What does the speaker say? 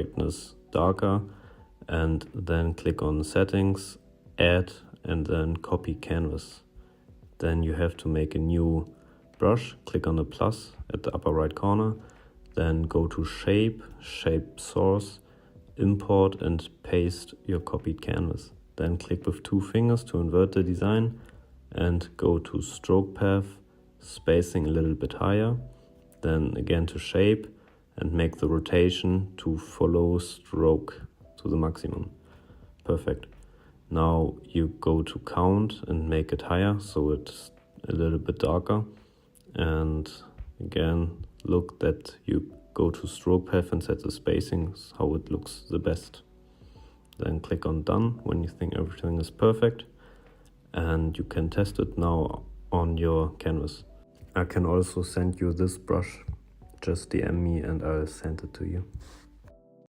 brightness darker, and then click on settings, add, and then copy canvas. Then you have to make a new brush, click on the plus at the upper right corner, then go to shape, shape source, import and paste your copied canvas. Then click with 2 fingers to invert the design and go to stroke path, spacing a little bit higher, then again to shape and make the rotation to follow stroke to the maximum. Perfect. Now you go to count and make it higher so it's a little bit darker, and again look that you go to stroke path and set the spacings how it looks the best. Then click on done when you think everything is perfect, and you can test it now on your canvas. I can also send you this brush, just DM me and I'll send it to you.